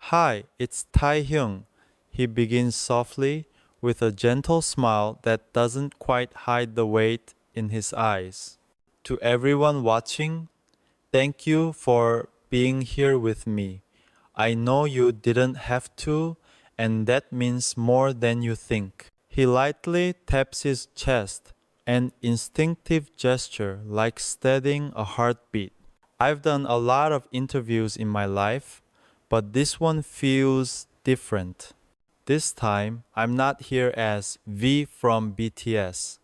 Hi, it's Taehyung. He begins softly, with a gentle smile that doesn't quite hide the weight in his eyes. To everyone watching, thank you for being here with me. I know you didn't have to, and that means more than you think. He lightly taps his chest, an instinctive gesture like steadying a heartbeat. I've done a lot of interviews in my life, but this one feels different. This time, I'm not here as V from BTS.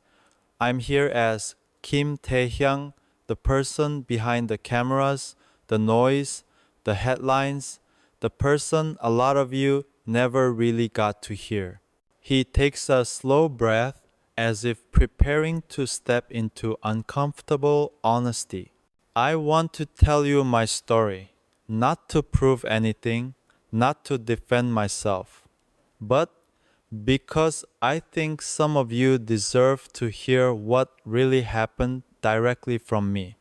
I'm here as Kim Taehyung, the person behind the cameras, the noise, the headlines, the person a lot of you never really got to hear. He takes a slow breath as if preparing to step into uncomfortable honesty. I want to tell you my story, not to prove anything, not to defend myself, but because I think some of you deserve to hear what really happened directly from me.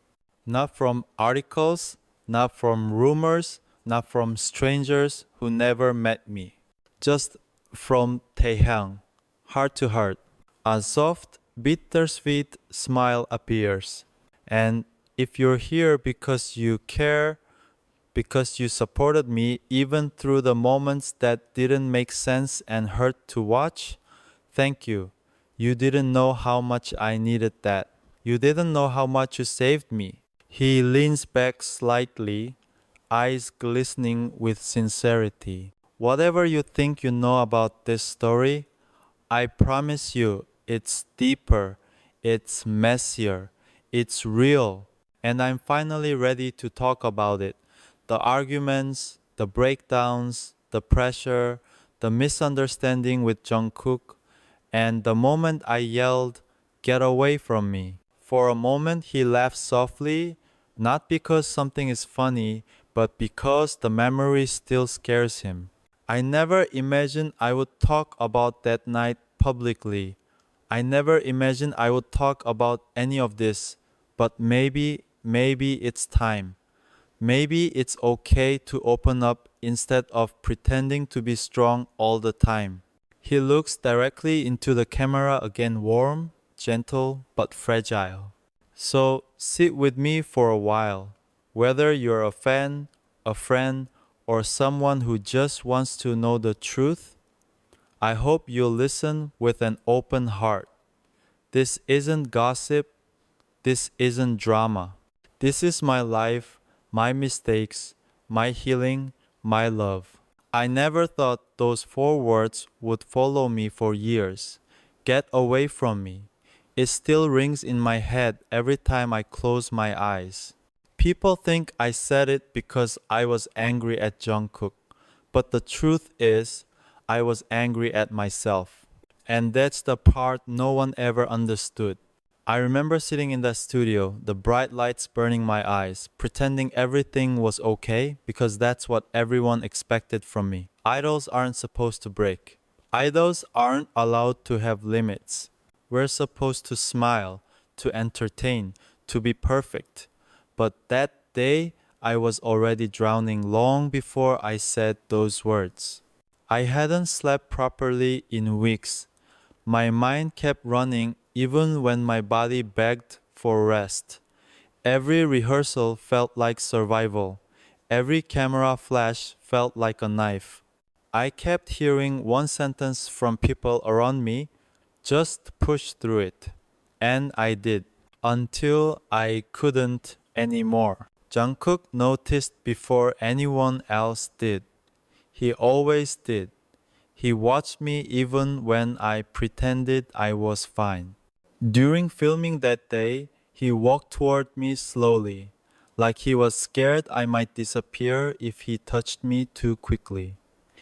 Not from articles, not from rumors, not from strangers who never met me. Just from Taehyung, heart to heart. A soft, bittersweet smile appears. And if you're here because you care, because you supported me even through the moments that didn't make sense and hurt to watch, thank you. You didn't know how much I needed that. You didn't know how much you saved me. He leans back slightly, eyes glistening with sincerity. Whatever you think you know about this story, I promise you it's deeper, it's messier, it's real, and I'm finally ready to talk about it. The arguments, the breakdowns, the pressure, the misunderstanding with Jungkook, and the moment I yelled, "Get away from me." For a moment, he laughed softly, not because something is funny, but because the memory still scares him. I never imagined I would talk about that night publicly. I never imagined I would talk about any of this, but maybe it's time. Maybe it's okay to open up instead of pretending to be strong all the time. He looks directly into the camera again, warm, gentle, but fragile. So sit with me for a while. Whether you're a fan, a friend, or someone who just wants to know the truth, I hope you'll listen with an open heart. This isn't gossip. This isn't drama. This is my life, my mistakes, my healing, my love. I never thought those four words would follow me for years. Get away from me. It still rings in my head every time I close my eyes. People think I said it because I was angry at Jungkook, but the truth is, I was angry at myself. And that's the part no one ever understood. I remember sitting in that studio, the bright lights burning my eyes, pretending everything was okay because that's what everyone expected from me. Idols aren't supposed to break. Idols aren't allowed to have limits. We're supposed to smile, to entertain, to be perfect. But that day, I was already drowning long before I said those words. I hadn't slept properly in weeks. My mind kept running even when my body begged for rest. Every rehearsal felt like survival. Every camera flash felt like a knife. I kept hearing one sentence from people around me, just push through it. And I did, until I couldn't anymore. Jungkook noticed before anyone else did. He always did. He watched me even when I pretended I was fine. During filming that day, he walked toward me slowly, like he was scared I might disappear if he touched me too quickly.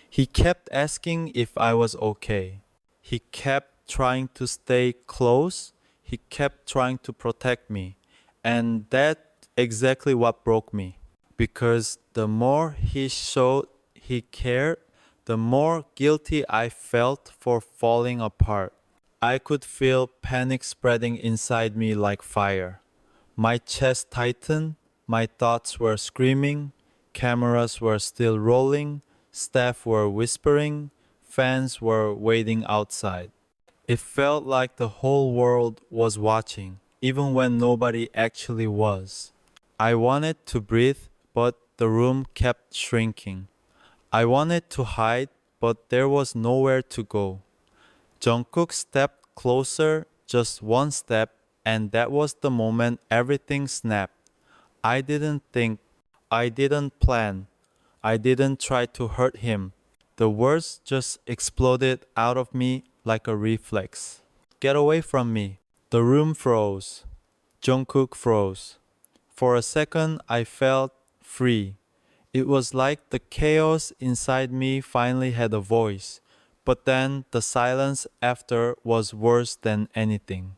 He kept asking if I was okay. He kept trying to stay close. He kept trying to protect me. And that's exactly what broke me. Because the more he showed he cared, the more guilty I felt for falling apart. I could feel panic spreading inside me like fire. My chest tightened, my thoughts were screaming, cameras were still rolling, Staff were whispering, fans were waiting outside. It felt like the whole world was watching, even when nobody actually was. I wanted to breathe, but the room kept shrinking. I wanted to hide, but there was nowhere to go. Jungkook stepped closer, just one step, and that was the moment everything snapped. I didn't think, I didn't plan, I didn't try to hurt him. The words just exploded out of me like a reflex. Get away from me. The room froze. Jungkook froze. For a second, I felt free. It was like the chaos inside me finally had a voice. But then the silence after was worse than anything.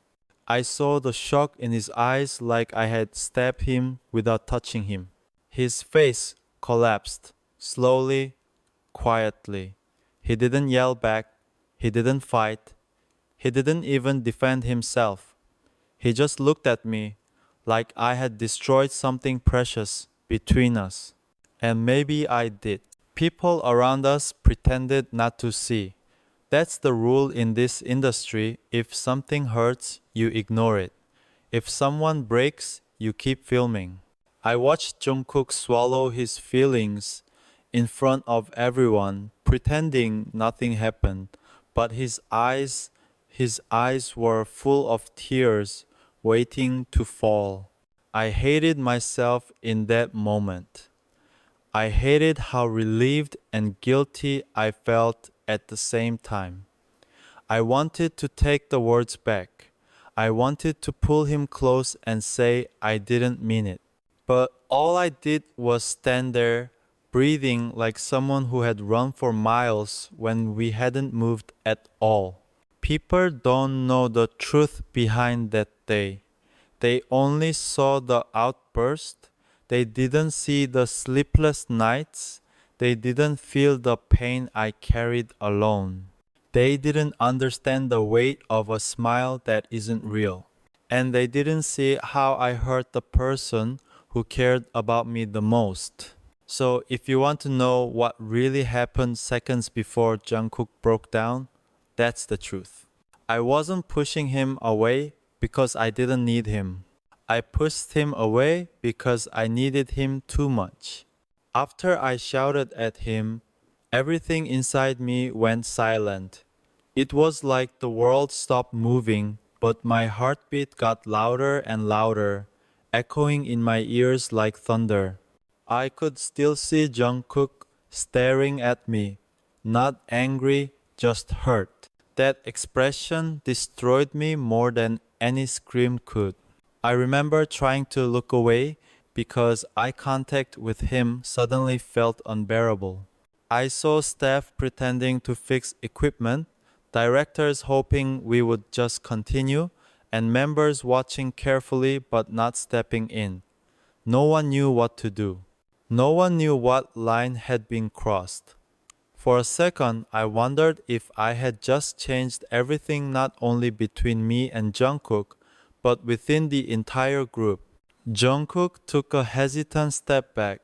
I saw the shock in his eyes like I had stabbed him without touching him. His face collapsed, slowly, quietly. He didn't yell back. He didn't fight. He didn't even defend himself. He just looked at me like I had destroyed something precious between us. And maybe I did. People around us pretended not to see. That's the rule in this industry. If something hurts, you ignore it. If someone breaks, you keep filming. I watched Jungkook swallow his feelings in front of everyone, pretending nothing happened, but his eyes were full of tears waiting to fall. I hated myself in that moment. I hated how relieved and guilty I felt at the same time. I wanted to take the words back. I wanted to pull him close and say I didn't mean it. But all I did was stand there, breathing like someone who had run for miles when we hadn't moved at all. People don't know the truth behind that day. They only saw the outburst. They didn't see the sleepless nights. They didn't feel the pain I carried alone. They didn't understand the weight of a smile that isn't real. And they didn't see how I hurt the person who cared about me the most. So if you want to know what really happened seconds before Jungkook broke down, that's the truth. I wasn't pushing him away because I didn't need him. I pushed him away because I needed him too much. After I shouted at him, everything inside me went silent. It was like the world stopped moving, but my heartbeat got louder and louder, echoing in my ears like thunder. I could still see Jungkook staring at me, not angry, just hurt. That expression destroyed me more than any scream could. I remember trying to look away because eye contact with him suddenly felt unbearable. I saw staff pretending to fix equipment, directors hoping we would just continue, and members watching carefully but not stepping in. No one knew what to do. No one knew what line had been crossed. For a second, I wondered if I had just changed everything not only between me and Jungkook, but within the entire group. Jungkook took a hesitant step back,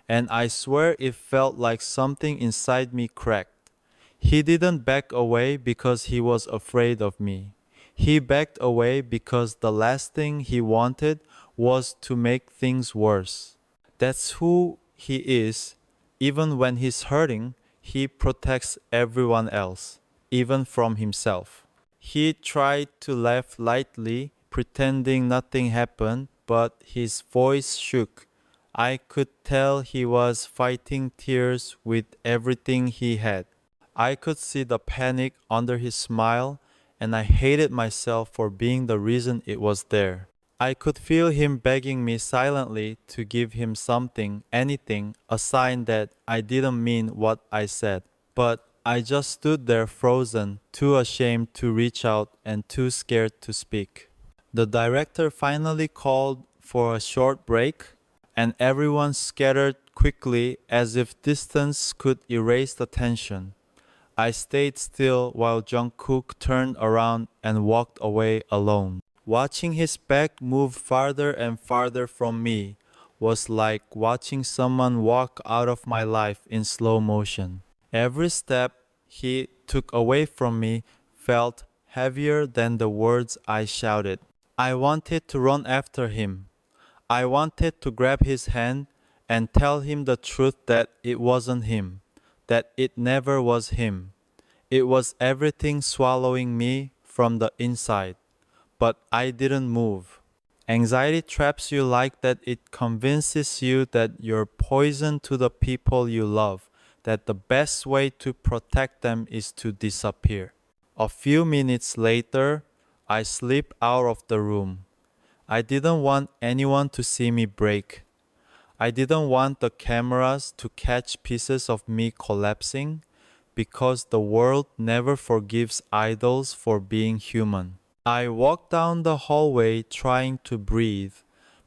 and I swear it felt like something inside me cracked. He didn't back away because he was afraid of me. He backed away because the last thing he wanted was to make things worse. That's who he is. Even when he's hurting, he protects everyone else, even from himself. He tried to laugh lightly, pretending nothing happened, but his voice shook. I could tell he was fighting tears with everything he had. I could see the panic under his smile, and I hated myself for being the reason it was there. I could feel him begging me silently to give him something, anything, a sign that I didn't mean what I said. But I just stood there frozen, too ashamed to reach out and too scared to speak. The director finally called for a short break, and everyone scattered quickly as if distance could erase the tension. I stayed still while Jungkook turned around and walked away alone. Watching his back move farther and farther from me was like watching someone walk out of my life in slow motion. Every step he took away from me felt heavier than the words I shouted. I wanted to run after him. I wanted to grab his hand and tell him the truth that it wasn't him, that it never was him. It was everything swallowing me from the inside. But I didn't move. Anxiety traps you like that. It convinces you that you're poison to the people you love, that the best way to protect them is to disappear. A few minutes later, I slipped out of the room. I didn't want anyone to see me break. I didn't want the cameras to catch pieces of me collapsing because the world never forgives idols for being human. I walked down the hallway trying to breathe,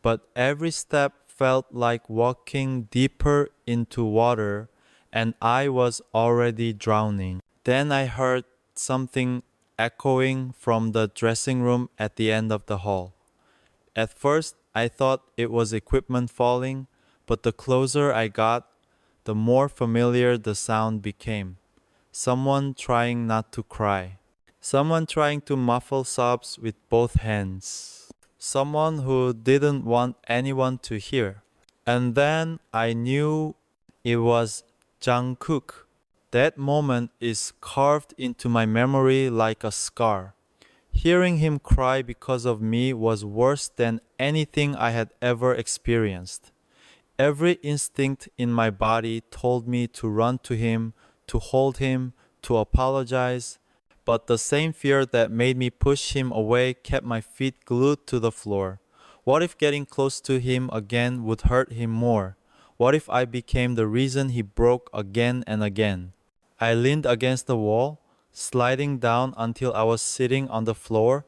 but every step felt like walking deeper into water, and I was already drowning. Then I heard something echoing from the dressing room at the end of the hall. At first, I thought it was equipment falling, but the closer I got, the more familiar the sound became. Someone trying not to cry. Someone trying to muffle sobs with both hands. Someone who didn't want anyone to hear. And then I knew it was Jungkook. That moment is carved into my memory like a scar. Hearing him cry because of me was worse than anything I had ever experienced. Every instinct in my body told me to run to him, to hold him, to apologize, but the same fear that made me push him away kept my feet glued to the floor. What if getting close to him again would hurt him more? What if I became the reason he broke again and again? I leaned against the wall, sliding down until I was sitting on the floor,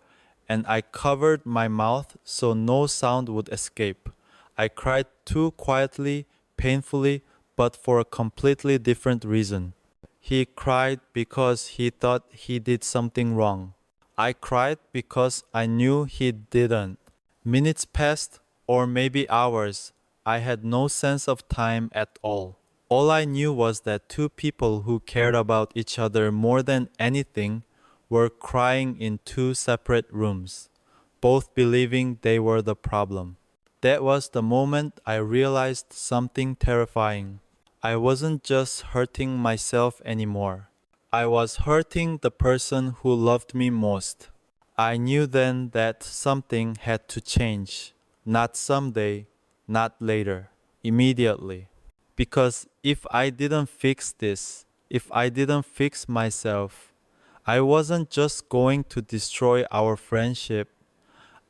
and I covered my mouth so no sound would escape. I cried too quietly, painfully, but for a completely different reason. He cried because he thought he did something wrong. I cried because I knew he didn't. Minutes passed, or maybe hours. I had no sense of time at all. All I knew was that two people who cared about each other more than anything were crying in two separate rooms, both believing they were the problem. That was the moment I realized something terrifying. I wasn't just hurting myself anymore. I was hurting the person who loved me most. I knew then that something had to change. Not someday, not later, immediately. Because if I didn't fix this, if I didn't fix myself, I wasn't just going to destroy our friendship.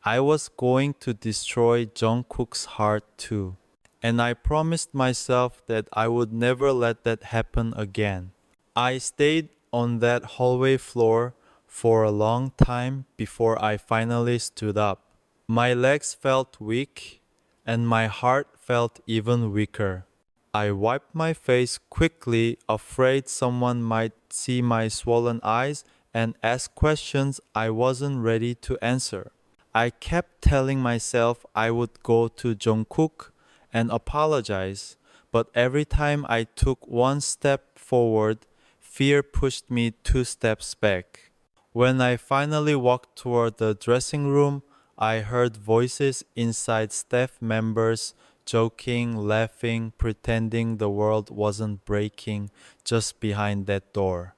I was going to destroy Jungkook's heart too. And I promised myself that I would never let that happen again. I stayed on that hallway floor for a long time before I finally stood up. My legs felt weak, and my heart felt even weaker. I wiped my face quickly, afraid someone might see my swollen eyes and ask questions I wasn't ready to answer. I kept telling myself I would go to Jungkook and apologize, but every time I took one step forward, fear pushed me two steps back. When I finally walked toward the dressing room, I heard voices inside, staff members joking, laughing, pretending the world wasn't breaking just behind that door.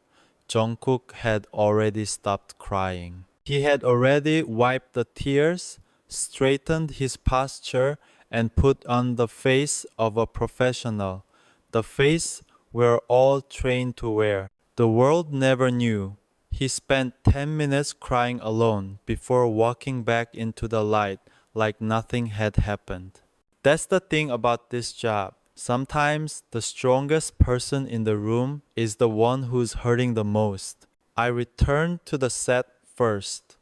Jungkook had already stopped crying. He had already wiped the tears, straightened his posture, and put on the face of a professional, the face we're all trained to wear. The world never knew. He spent 10 minutes crying alone before walking back into the light like nothing had happened. That's the thing about this job. Sometimes the strongest person in the room is the one who's hurting the most. I returned to the set first.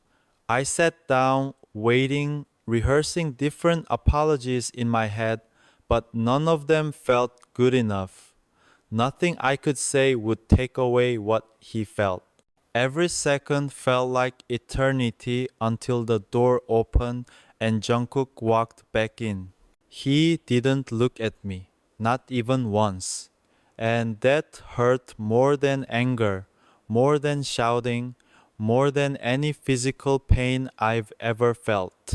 I sat down, waiting, rehearsing different apologies in my head, but none of them felt good enough. Nothing I could say would take away what he felt. Every second felt like eternity until the door opened and Jungkook walked back in. He didn't look at me, not even once. And that hurt more than anger, more than shouting, more than any physical pain I've ever felt.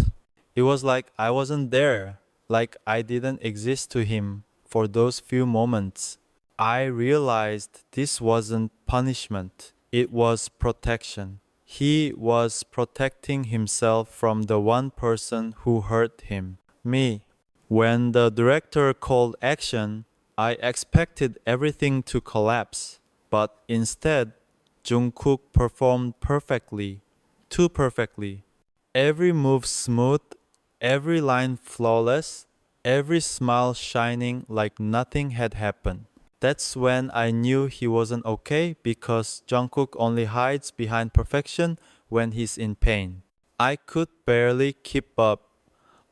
It was like I wasn't there, like I didn't exist to him for those few moments. I realized this wasn't punishment, it was protection. He was protecting himself from the one person who hurt him, me. When the director called action, I expected everything to collapse, but instead, Jungkook performed perfectly, too perfectly. Every move smooth, every line flawless, every smile shining like nothing had happened. That's when I knew he wasn't okay because Jungkook only hides behind perfection when he's in pain. I could barely keep up.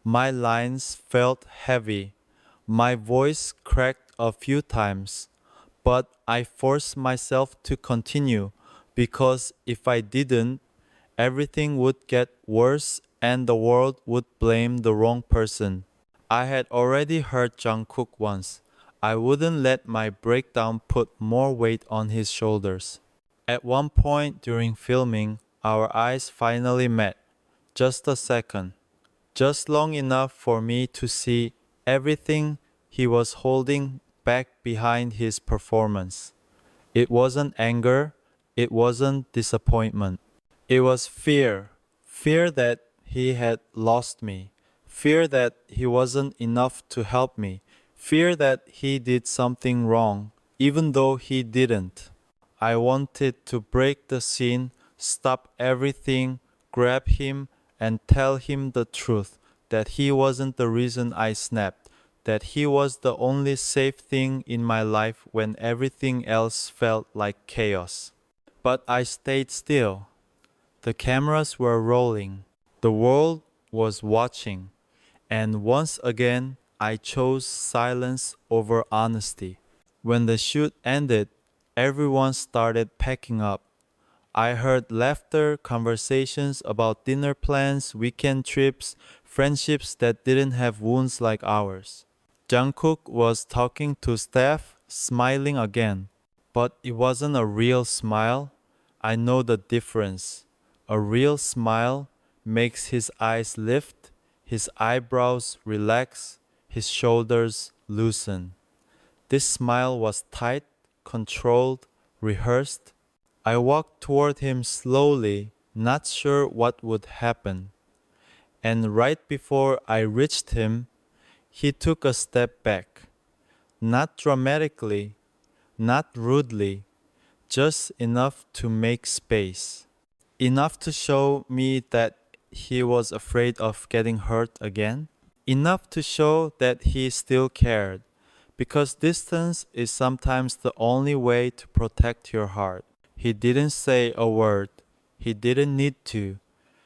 My lines felt heavy. My voice cracked a few times. But I forced myself to continue because if I didn't, everything would get worse and the world would blame the wrong person. I had already hurt Jungkook once. I wouldn't let my breakdown put more weight on his shoulders. At one point during filming, our eyes finally met. Just a second. Just long enough for me to see everything he was holding back behind his performance. It wasn't anger, it wasn't disappointment. It was fear. Fear that he had lost me. Fear that he wasn't enough to help me. Fear that he did something wrong, even though he didn't. I wanted to break the scene, stop everything, grab him, and tell him the truth that he wasn't the reason I snapped, that he was the only safe thing in my life when everything else felt like chaos. But I stayed still. The cameras were rolling. The world was watching. And once again, I chose silence over honesty. When the shoot ended, everyone started packing up. I heard laughter, conversations about dinner plans, weekend trips, friendships that didn't have wounds like ours. Jungkook was talking to staff, smiling again. But it wasn't a real smile. I know the difference. A real smile makes his eyes lift, his eyebrows relax, his shoulders loosen. This smile was tight, controlled, rehearsed. I walked toward him slowly, not sure what would happen. And right before I reached him, he took a step back. Not dramatically, not rudely, just enough to make space. Enough to show me that he was afraid of getting hurt again. Enough to show that he still cared. Because distance is sometimes the only way to protect your heart. He didn't say a word. He didn't need to.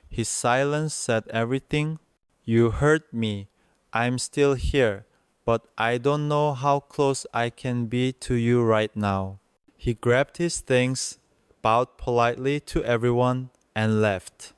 His silence said everything. You hurt me. I'm still here. But I don't know how close I can be to you right now. He grabbed his things, bowed politely to everyone, and left.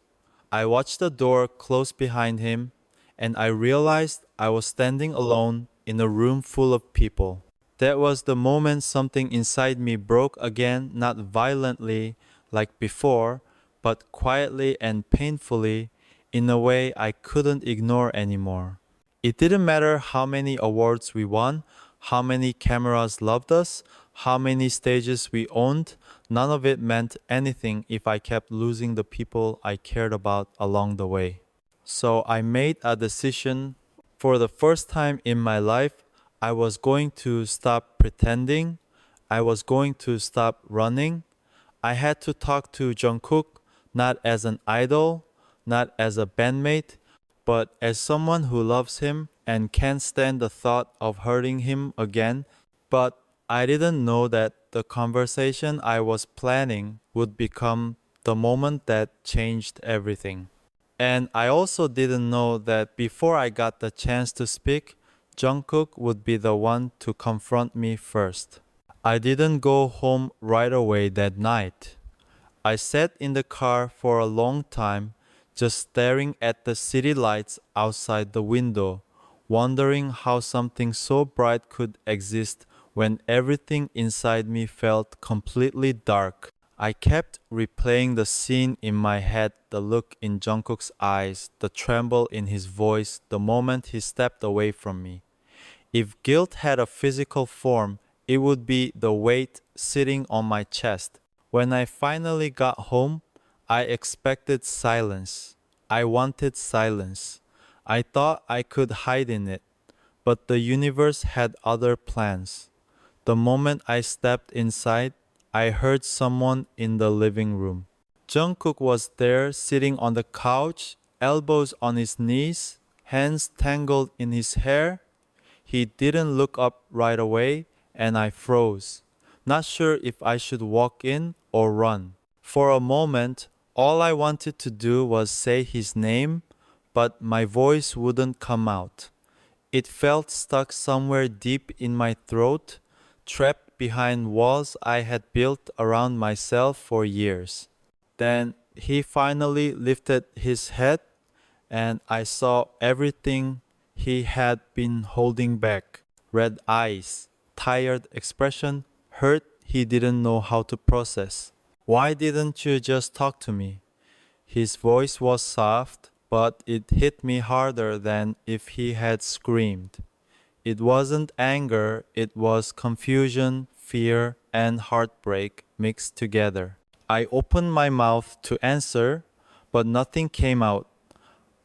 I watched the door close behind him, and I realized I was standing alone in a room full of people. That was the moment something inside me broke again, not violently like before, but quietly and painfully in a way I couldn't ignore anymore. It didn't matter how many awards we won, how many cameras loved us, how many stages we owned, none of it meant anything if I kept losing the people I cared about along the way. So I made a decision. For the first time in my life, I was going to stop pretending. I was going to stop running. I had to talk to Jungkook not as an idol, not as a bandmate, but as someone who loves him and can't stand the thought of hurting him again. But I didn't know that the conversation I was planning would become the moment that changed everything. And I also didn't know that before I got the chance to speak, Jungkook would be the one to confront me first. I didn't go home right away that night. I sat in the car for a long time, just staring at the city lights outside the window, wondering how something so bright could exist when everything inside me felt completely dark. I kept replaying the scene in my head, the look in Jungkook's eyes, the tremble in his voice the moment he stepped away from me. If guilt had a physical form, it would be the weight sitting on my chest. When I finally got home, I expected silence. I wanted silence. I thought I could hide in it, but the universe had other plans. The moment I stepped inside, I heard someone in the living room. Jungkook was there sitting on the couch, elbows on his knees, hands tangled in his hair. He didn't look up right away, and I froze, not sure if I should walk in or run. For a moment, all I wanted to do was say his name, but my voice wouldn't come out. It felt stuck somewhere deep in my throat, trapped behind walls I had built around myself for years. Then he finally lifted his head, and I saw everything he had been holding back. Red eyes, tired expression, hurt he didn't know how to process. Why didn't you just talk to me? His voice was soft, but it hit me harder than if he had screamed. It wasn't anger, it was confusion, fear, and heartbreak mixed together. I opened my mouth to answer, but nothing came out.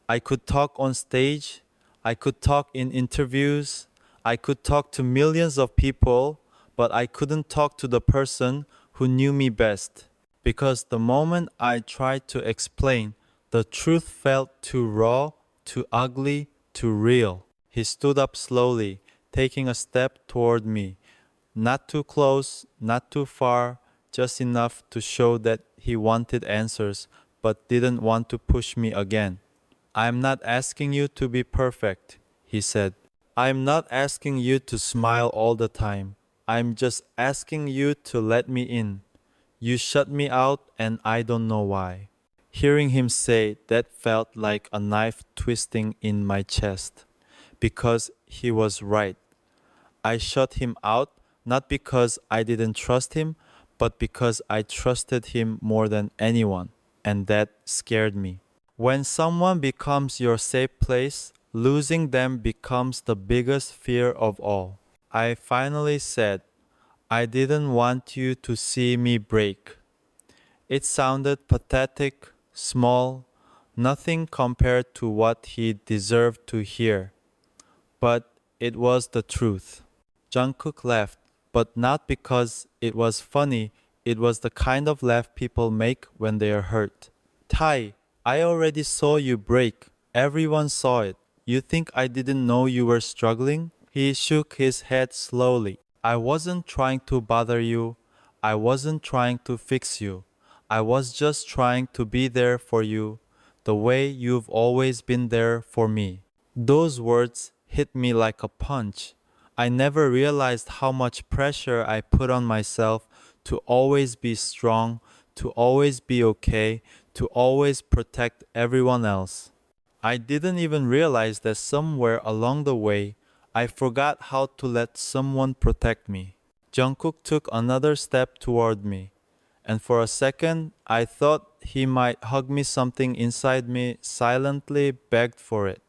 I could talk on stage, I could talk in interviews, I could talk to millions of people, but I couldn't talk to the person who knew me best. Because the moment I tried to explain, the truth felt too raw, too ugly, too real. He stood up slowly, taking a step toward me. Not too close, not too far, just enough to show that he wanted answers, but didn't want to push me again. I'm not asking you to be perfect, he said. I'm not asking you to smile all the time. I'm just asking you to let me in. You shut me out and I don't know why. Hearing him say that felt like a knife twisting in my chest. Because he was right. I shut him out not because I didn't trust him, but because I trusted him more than anyone, and that scared me. When someone becomes your safe place, losing them becomes the biggest fear of all. I finally said, I didn't want you to see me break. It sounded pathetic, small, nothing compared to what he deserved to hear. But it was the truth. Jungkook laughed, but not because it was funny, it was the kind of laugh people make when they are hurt. Tai, I already saw you break. Everyone saw it. You think I didn't know you were struggling? He shook his head slowly. I wasn't trying to bother you. I wasn't trying to fix you. I was just trying to be there for you, the way you've always been there for me. Those words hit me like a punch. I never realized how much pressure I put on myself to always be strong, to always be okay, to always protect everyone else. I didn't even realize that somewhere along the way, I forgot how to let someone protect me. Jungkook took another step toward me, and for a second, I thought he might hug me. Something inside me silently begged for it.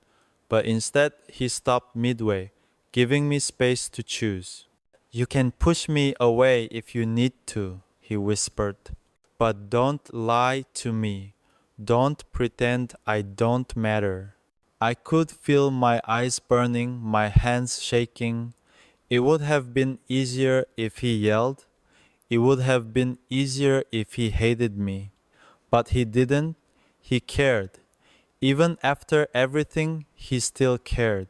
But instead, he stopped midway, giving me space to choose. You can push me away if you need to, he whispered. But don't lie to me. Don't pretend I don't matter. I could feel my eyes burning, my hands shaking. It would have been easier if he yelled. It would have been easier if he hated me. But he didn't. He cared. Even after everything, he still cared.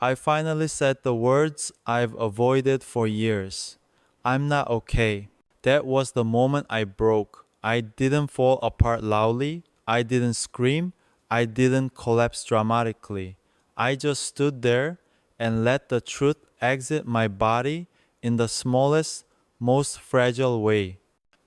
I finally said the words I've avoided for years. I'm not okay. That was the moment I broke. I didn't fall apart loudly. I didn't scream. I didn't collapse dramatically. I just stood there and let the truth exit my body in the smallest, most fragile way.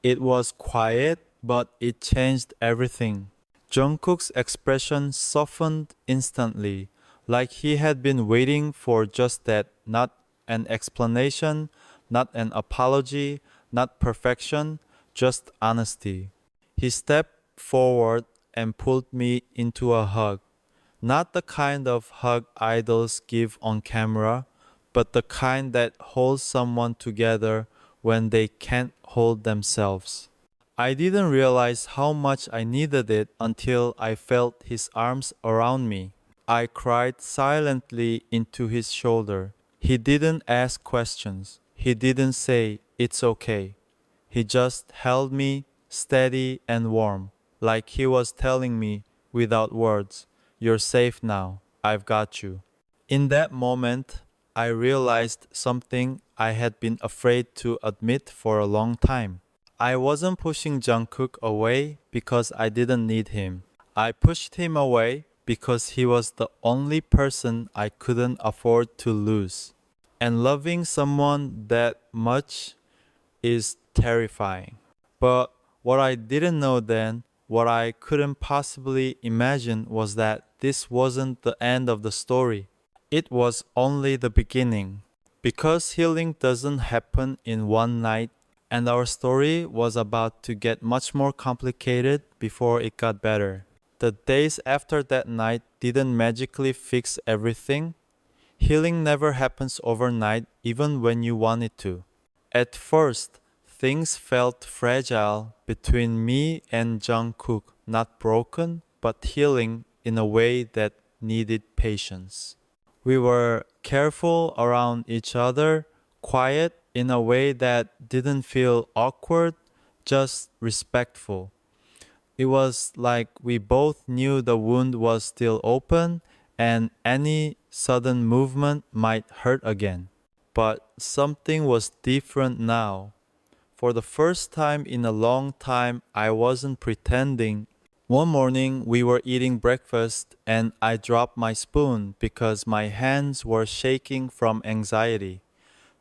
It was quiet, but it changed everything. Jungkook's expression softened instantly, like he had been waiting for just that, not an explanation, not an apology, not perfection, just honesty. He stepped forward and pulled me into a hug. Not the kind of hug idols give on camera, but the kind that holds someone together when they can't hold themselves. I didn't realize how much I needed it until I felt his arms around me. I cried silently into his shoulder. He didn't ask questions. He didn't say, "It's okay." He just held me steady and warm, like he was telling me without words, "You're safe now. I've got you." In that moment, I realized something I had been afraid to admit for a long time. I wasn't pushing Jungkook away because I didn't need him. I pushed him away because he was the only person I couldn't afford to lose. And loving someone that much is terrifying. But what I didn't know then, what I couldn't possibly imagine, was that this wasn't the end of the story. It was only the beginning. Because healing doesn't happen in one night, and our story was about to get much more complicated before it got better. The days after that night didn't magically fix everything. Healing never happens overnight, even when you want it to. At first, things felt fragile between me and Jungkook, not broken, but healing in a way that needed patience. We were careful around each other, quiet in a way that didn't feel awkward, just respectful. It was like we both knew the wound was still open and any sudden movement might hurt again. But something was different now. For the first time in a long time, I wasn't pretending. One morning, we were eating breakfast and I dropped my spoon because my hands were shaking from anxiety.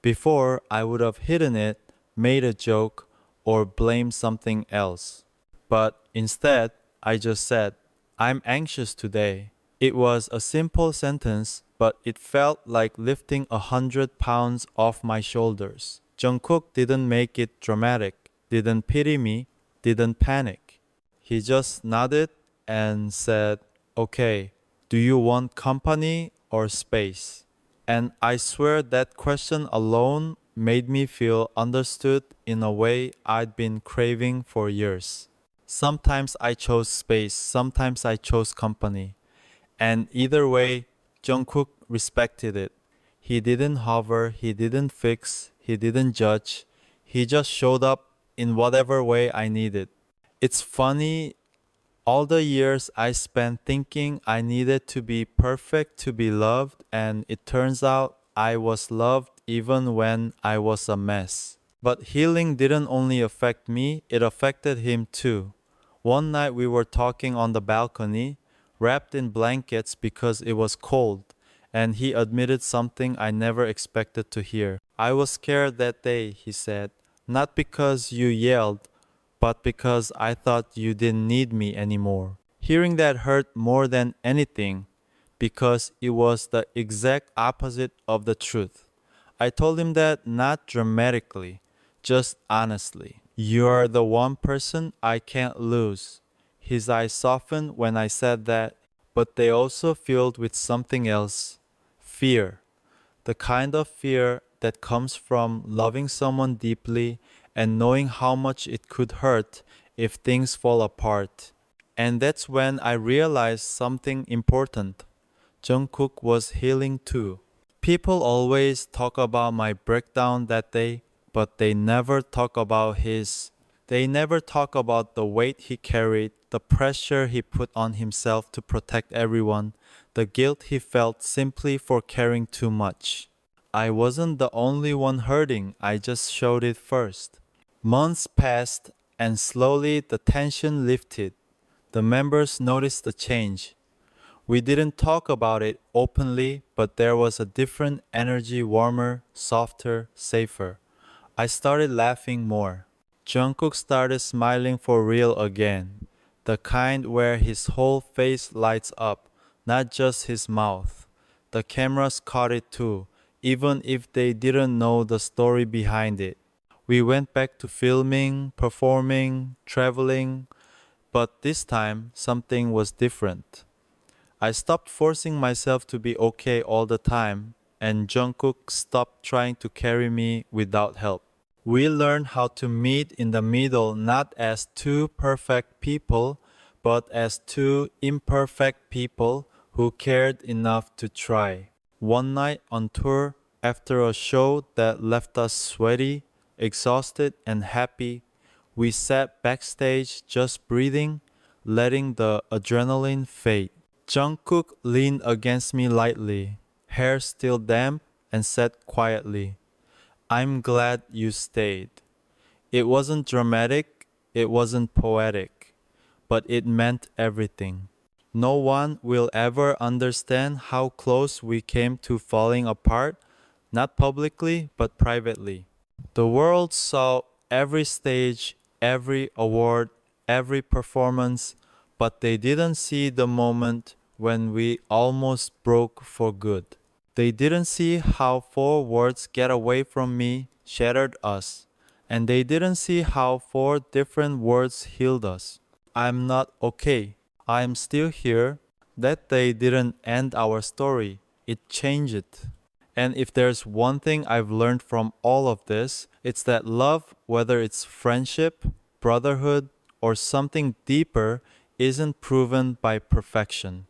Before, I would have hidden it, made a joke, or blamed something else. But instead, I just said, "I'm anxious today." It was a simple sentence, but it felt like lifting 100 pounds off my shoulders. Jungkook didn't make it dramatic, didn't pity me, didn't panic. He just nodded and said, "Okay, do you want company or space?" And I swear that question alone made me feel understood in a way I'd been craving for years. Sometimes I chose space, sometimes I chose company. And either way, Jungkook respected it. He didn't hover, he didn't fix, he didn't judge. He just showed up in whatever way I needed. It's funny, all the years I spent thinking I needed to be perfect to be loved, and it turns out I was loved even when I was a mess. But healing didn't only affect me, it affected him too. One night we were talking on the balcony, wrapped in blankets because it was cold, and he admitted something I never expected to hear. "I was scared that day," he said, "not because you yelled, but because I thought you didn't need me anymore." Hearing that hurt more than anything, because it was the exact opposite of the truth. I told him that not dramatically, just honestly. "You're the one person I can't lose." His eyes softened when I said that, but they also filled with something else. Fear. The kind of fear that comes from loving someone deeply and knowing how much it could hurt if things fall apart. And that's when I realized something important. Jungkook was healing too. People always talk about my breakdown that day, but they never talk about his. They never talk about the weight he carried, the pressure he put on himself to protect everyone, the guilt he felt simply for caring too much. I wasn't the only one hurting, I just showed it first. Months passed, and slowly the tension lifted. The members noticed the change. We didn't talk about it openly, but there was a different energy, warmer, softer, safer. I started laughing more. Jungkook started smiling for real again. The kind where his whole face lights up, not just his mouth. the cameras caught it too, even if they didn't know the story behind it. We went back to filming, performing, traveling, but this time something was different. I stopped forcing myself to be okay all the time, and Jungkook stopped trying to carry me without help. We learned how to meet in the middle not as two perfect people, but as two imperfect people who cared enough to try. One night on tour, after a show that left us sweaty, exhausted, and happy, we sat backstage just breathing, letting the adrenaline fade. Jungkook leaned against me lightly, hair still damp, and said quietly, "I'm glad you stayed." It wasn't dramatic, it wasn't poetic, but it meant everything. No one will ever understand how close we came to falling apart, not publicly, but privately. The world saw every stage, every award, every performance, but they didn't see the moment when we almost broke for good. They didn't see how 4 words "get away from me" shattered us, and they didn't see how 4 different words healed us. "I'm not okay. I'm still here." That day didn't end our story, it changed it. And if there's one thing I've learned from all of this, it's that love, whether it's friendship, brotherhood, or something deeper, isn't proven by perfection.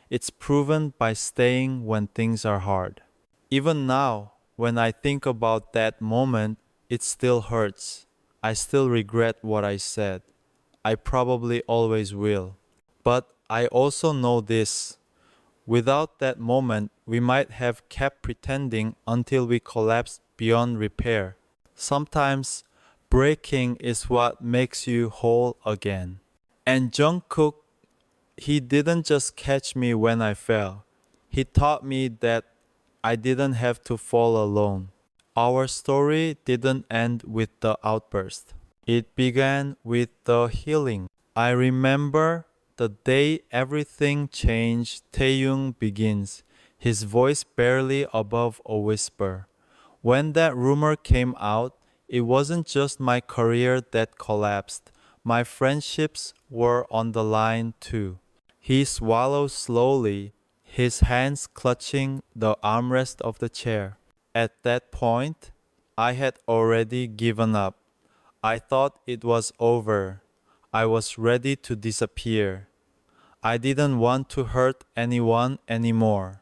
It's proven by staying when things are hard. Even now, when I think about that moment, it still hurts. I still regret what I said. I probably always will. But I also know this. Without that moment, we might have kept pretending until we collapsed beyond repair. Sometimes, breaking is what makes you whole again. And Jungkook, he didn't just catch me when I fell. He taught me that I didn't have to fall alone. Our story didn't end with the outburst. It began with the healing. I remember the day everything changed. Taehyung begins, his voice barely above a whisper. When that rumor came out, it wasn't just my career that collapsed. My friendships were on the line too. He swallowed slowly, his hands clutching the armrest of the chair. At that point, I had already given up. I thought it was over. I was ready to disappear. I didn't want to hurt anyone anymore.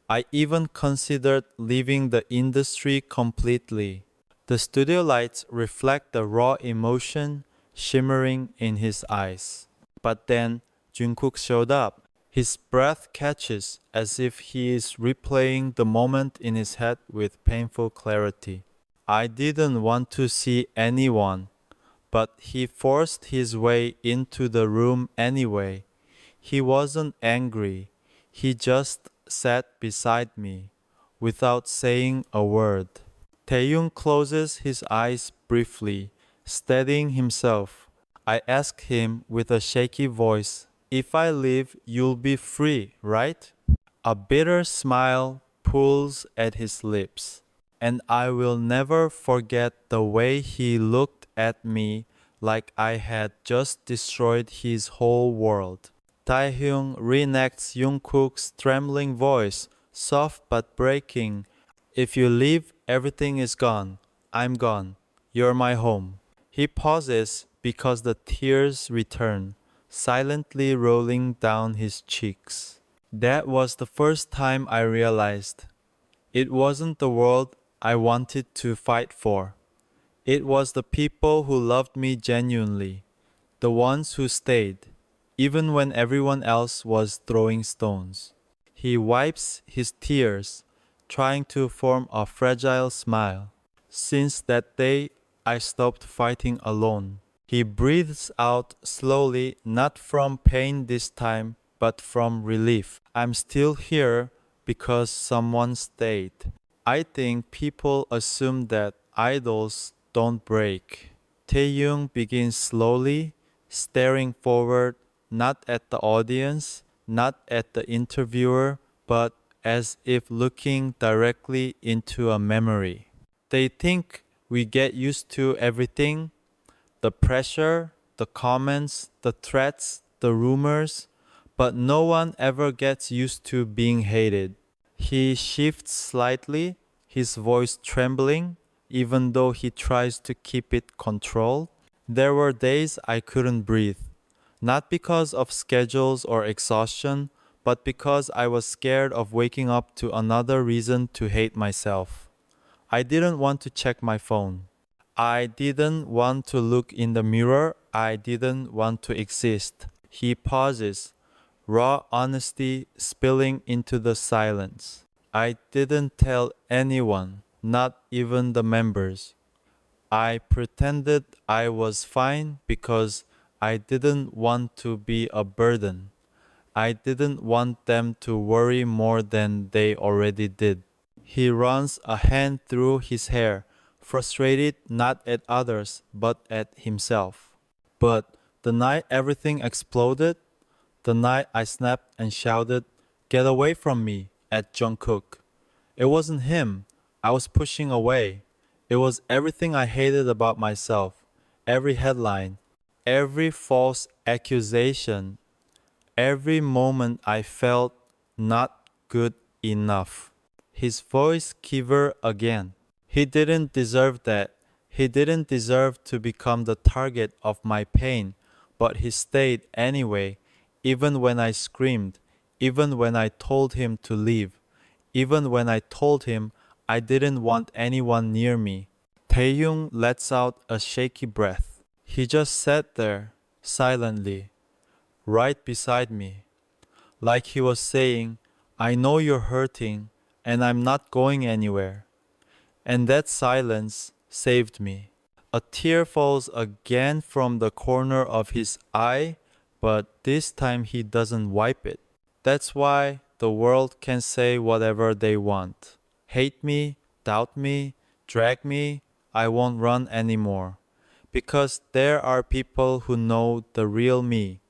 I even considered leaving the industry completely. The studio lights reflect the raw emotion shimmering in his eyes. But then Jungkook showed up. His breath catches as if he is replaying the moment in his head with painful clarity. I didn't want to see anyone, but he forced his way into the room anyway. He wasn't angry. He just sat beside me, without saying a word. Taehyung closes his eyes briefly, steadying himself. I ask him with a shaky voice, "If I leave, you'll be free, right?" A bitter smile pulls at his lips, and I will never forget the way he looked at me like I had just destroyed his whole world. Taehyung reenacts Jungkook's trembling voice, soft but breaking. "If you leave, everything is gone. I'm gone. You're my home." He pauses because the tears return, silently rolling down his cheeks. That was the first time I realized it wasn't the world I wanted to fight for. It was the people who loved me genuinely, the ones who stayed, even when everyone else was throwing stones. He wipes his tears, trying to form a fragile smile. Since that day, I stopped fighting alone. He breathes out slowly, not from pain this time, but from relief. I'm still here because someone stayed. I think people assume that idols don't break. Taehyung begins slowly, staring forward, not at the audience, not at the interviewer, but as if looking directly into a memory. They think we get used to everything, the pressure, the comments, the threats, the rumors, but no one ever gets used to being hated. He shifts slightly, his voice trembling, even though he tries to keep it controlled. There were days I couldn't breathe, not because of schedules or exhaustion, but because I was scared of waking up to another reason to hate myself. I didn't want to check my phone. I didn't want to look in the mirror. I didn't want to exist. He pauses, raw honesty spilling into the silence. I didn't tell anyone, not even the members. I pretended I was fine because I didn't want to be a burden. I didn't want them to worry more than they already did. He runs a hand through his hair, frustrated not at others but at himself. But the night everything exploded, the night I snapped and shouted, "Get away from me," at Jungkook. It wasn't him. I was pushing away. It was everything I hated about myself. Every headline, every false accusation, every moment I felt not good enough. His voice quivered again. He didn't deserve that. He didn't deserve to become the target of my pain, but he stayed anyway, even when I screamed, even when I told him to leave, even when I told him I didn't want anyone near me. Taehyung lets out a shaky breath. He just sat there, silently, right beside me, like he was saying, "I know you're hurting, and I'm not going anywhere." And that silence saved me. A tear falls again from the corner of his eye, but this time he doesn't wipe it. That's why the world can say whatever they want. Hate me, doubt me, drag me, I won't run anymore. Because there are people who know the real me.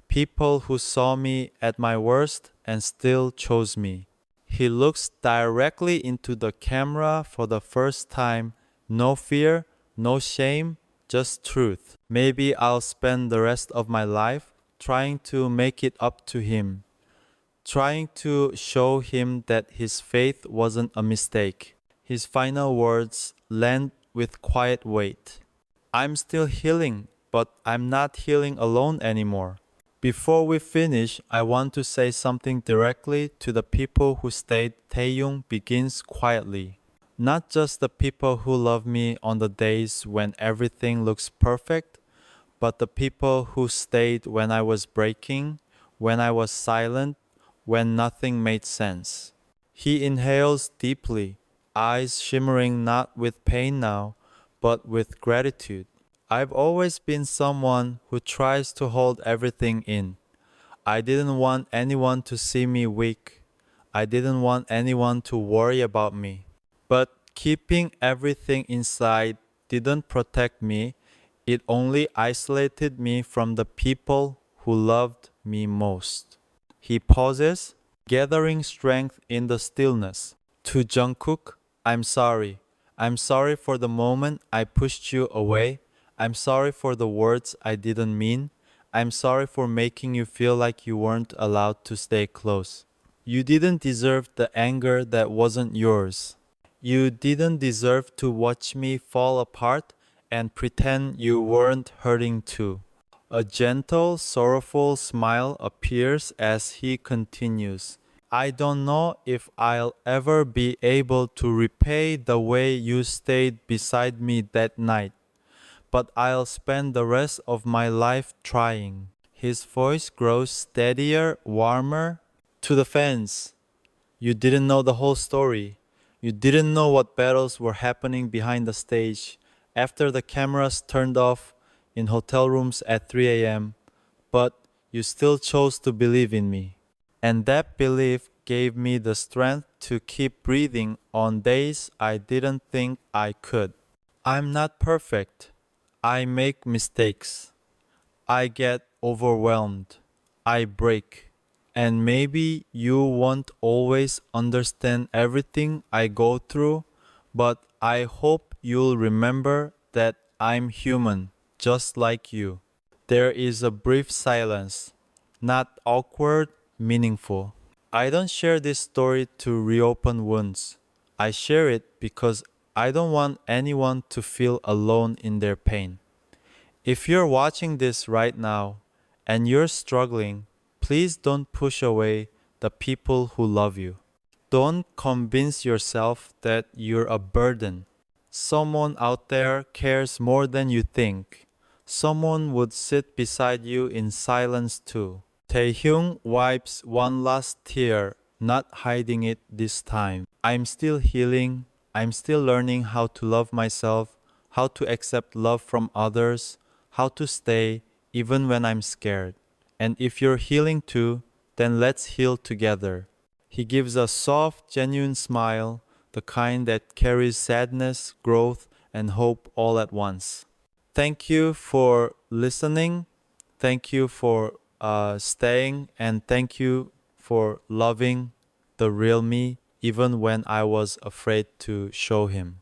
People who saw me at my worst and still chose me. He looks directly into the camera for the first time. No fear, no shame, just truth. Maybe I'll spend the rest of my life trying to make it up to him, trying to show him that his faith wasn't a mistake. His final words land with quiet weight. I'm still healing, but I'm not healing alone anymore. Before we finish, I want to say something directly to the people who stayed. Taehyung begins quietly. Not just the people who love me on the days when everything looks perfect, but the people who stayed when I was breaking, when I was silent, when nothing made sense. He inhales deeply, eyes shimmering not with pain now, but with gratitude. I've always been someone who tries to hold everything in. I didn't want anyone to see me weak. I didn't want anyone to worry about me. But keeping everything inside didn't protect me. It only isolated me from the people who loved me most. He pauses, gathering strength in the stillness. To Jungkook, I'm sorry. I'm sorry for the moment I pushed you away. I'm sorry for the words I didn't mean. I'm sorry for making you feel like you weren't allowed to stay close. You didn't deserve the anger that wasn't yours. You didn't deserve to watch me fall apart and pretend you weren't hurting too. A gentle, sorrowful smile appears as he continues. I don't know if I'll ever be able to repay the way you stayed beside me that night, but I'll spend the rest of my life trying. His voice grows steadier, warmer. To the fans, you didn't know the whole story. You didn't know what battles were happening behind the stage after the cameras turned off in hotel rooms at 3 a.m., but you still chose to believe in me. And that belief gave me the strength to keep breathing on days I didn't think I could. I'm not perfect. I make mistakes. I get overwhelmed. I break. And maybe you won't always understand everything I go through, but I hope you'll remember that I'm human, just like you. There is a brief silence, not awkward, meaningful. I don't share this story to reopen wounds. I share it because I don't want anyone to feel alone in their pain. If you're watching this right now and you're struggling, please don't push away the people who love you. Don't convince yourself that you're a burden. Someone out there cares more than you think. Someone would sit beside you in silence too. Taehyung wipes one last tear, not hiding it this time. I'm still healing. I'm still learning how to love myself, how to accept love from others, how to stay even when I'm scared. And if you're healing too, then let's heal together. He gives a soft, genuine smile, the kind that carries sadness, growth, and hope all at once. Thank you for listening. Thank you for staying. And thank you for loving the real me, even when I was afraid to show him.